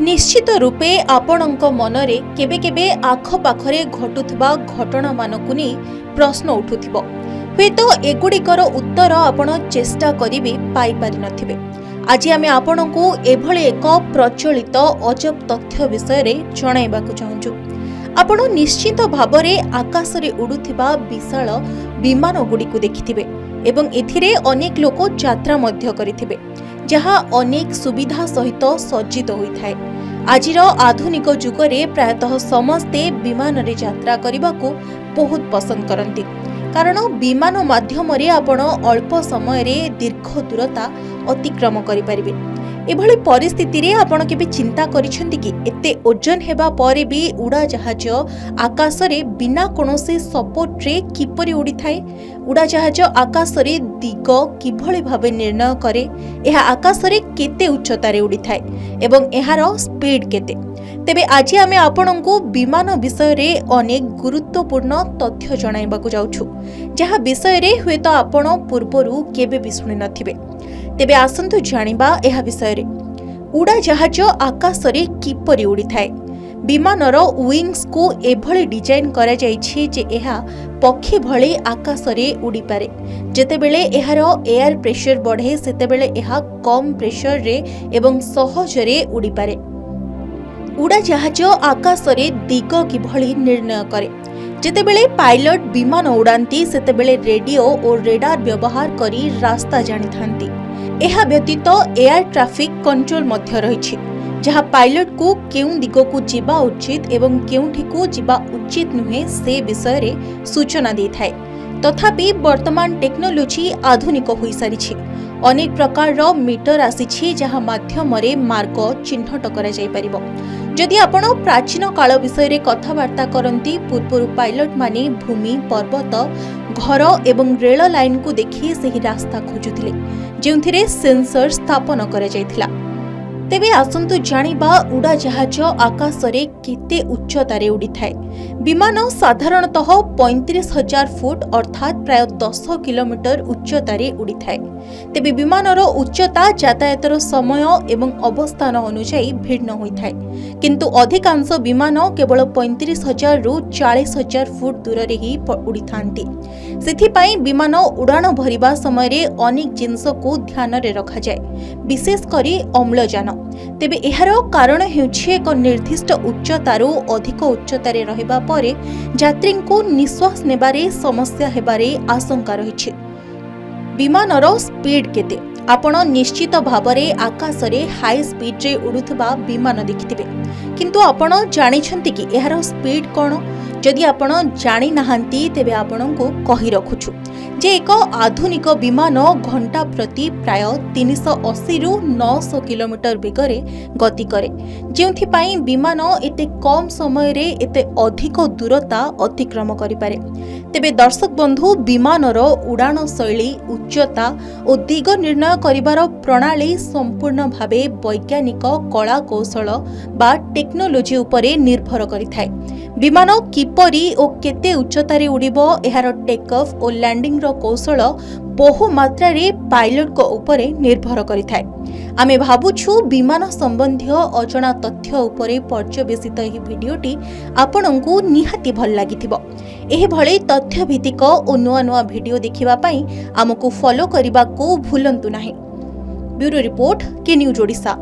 निश्चित रूपे आपणक मनरे केबे केबे आखपाखरे घटुथिबा घटना मानकु नै प्रश्न उठुथिबो। हुएत एगुड़िकर उत्तर आपण चेष्टा करिबे पाई पारि नथिबे। आज आमे आपणकु एभଳି एक प्रचलित अजब तथ्य विषय रे जणाइबाकु चाहूछु। आपण निश्चित भाबरे आकाशरे उडुथिबा विशाल विमान गुड़िकु देखिथिबे एवं एथिरे अनेक लोक यात्रा मध्य करिथिबे, जहा अनेक सुविधा सहित सज्जित होइथाय। आजिर आधुनिक जुगरे प्रायतः समस्ते विमान रे यात्रा करबाकू बहुत पसंद करती, कारण विमान माध्यम आपण अल्प समय रे दीर्घ दूरता अतिक्रम करिपारिबे। एभली परिस्थिति रे आपण केबे चिंता करिसेंती कि एते ओजन हेबा परे भी उड़ा जहाज आकाश रे बिना कोनोसी सपोर्ट रे किपरि उड़ी थाए? उड़ा जहाज आकाश रे दिग किभଳି भाबे निर्णय करे? एहा आकाश रे केते उच्चता रे उड़ी थाए एवं एहार स्पीड केते? तेबे आज आमे आपणको विमान विषय रे अनेक गुरुत्वपूर्ण तथ्य जणाइबाकू जाउछु, जहा विषय रे हुएत आपण पूर्वरु केबे भी सुनि नथिबे। तेबे आसंतु जानिबा एहा विषय रे। उड़ा जहाज आकाश रे किपरि उड़ी थाए? विमानर विंग्स को एभଳି डिजाइन करा जाइछि जे एहा पक्षी भଳି आकाश रे उड़ी पारे। जेतेबेले एहार एयर प्रेशर बढ़े सेतेबेले एहा कम प्रेशर रे एवं सहज रे उड़ी पारे। उड़ा जहाज आकाश रे दिग किभଳି निर्णय करे? जेतेबेले पायलट विमान उड़ांती सेतेबेले रेडियो और रेडार व्यवहार करी रास्ता जानि थांती। एहा व्यतीत एयर ट्रैफिक कंट्रोल मध्य रहिछि, जहा पायलट को केउं दिग को जिबा उचित एवं केउंठी को जिबा उचित नुहे से विषय रे सूचना देथाय। तथापि वर्तमान टेक्नोलोजी आधुनिक होई सारिछि। अनेक प्रकार रो मीटर आसीछि जहा माध्यम रे मार्ग चिन्हट करा जाय परिबो। जदि आपण प्राचीन काल विषय रे कथावार्ता करंती, पूर्वरु पायलट माने भूमि, पर्वत, घर एवं रेल लाइन को देखि सही रास्ता खोजुथिले, जेउथिरे सेंसर स्थापन करा जायथिला। तेबे आसंतु जानिबा उड़ा जहाज आकाश रे केते उच्चता रे उड़ी थाए। विमान साधारणतः 35,000 फुट अर्थात प्राय 10 किलोमीटर उच्चता रे उड़ी थाए। तेबे विमानर उच्चता यातायातर समय एवं अवस्थान अनुसार भिन्न होई थाए, किंतु अधिकांश विमान केवल 35,000 रु 40,000 फुट दूर रे ही उड़ी थांती। सेथिपाई विमान उड़ान भरिबा समय रे अनेक जिंस को ध्यान रे रखा जाय, विशेष करी अम्लजान। तेबे एहार कारण हेउछि एक निर्दिष्ट उच्चतारू अधिक उच्चतारे रहिबा परे यात्री को निश्वास नेबारे समस्या हेबारे आशंका रहिछि। विमानर स्पीड केते? आपण निश्चित भाबरे आकाश रे हाई स्पीड रे उडुथबा विमान देखिथिबे, किंतु आपण जानिछंती कि एहार स्पीड कोन? जदि आपण जानि नाहंती तेबे आपणको कहि रखुछु जे एक आधुनिक विमान घंटा प्रति प्राय 380 रु 900 किलोमीटर बेगरे गति करे, जेउथि पई विमान एते कम समय रे एते अधिक दूरता अतिक्रम करि पारे। तेबे दर्शक बंधु, विमानर उड़ान शैली, उच्चता और दिग निर्णय करिबार प्रणाली संपूर्ण भावे वैज्ञानिक कला कौशल बा टेक्नोलोजी उपरे निर्भर करिथाय। विमान किपरि ओ केते उच्चतारे उड़िबो, एहार टेक ऑफ और लैंडिंग रो कौशल बहु मात्रा रे पायलट को उपरे निर्भर करिथाय। आमे भाबुछु विमान संबंधी अजଣା तथ्य उपरे पर्यवेसित एही भिडियोटी आपणको निहाती भल लागिथिबो। एही भले तथ्य भित्तिक ओ नुआ नुआ भिडियो देखिबा पई हमकु फॉलो करिबा को भूलंतु नाही। ब्यूरो रिपोर्ट, के न्यूज ओडिशा।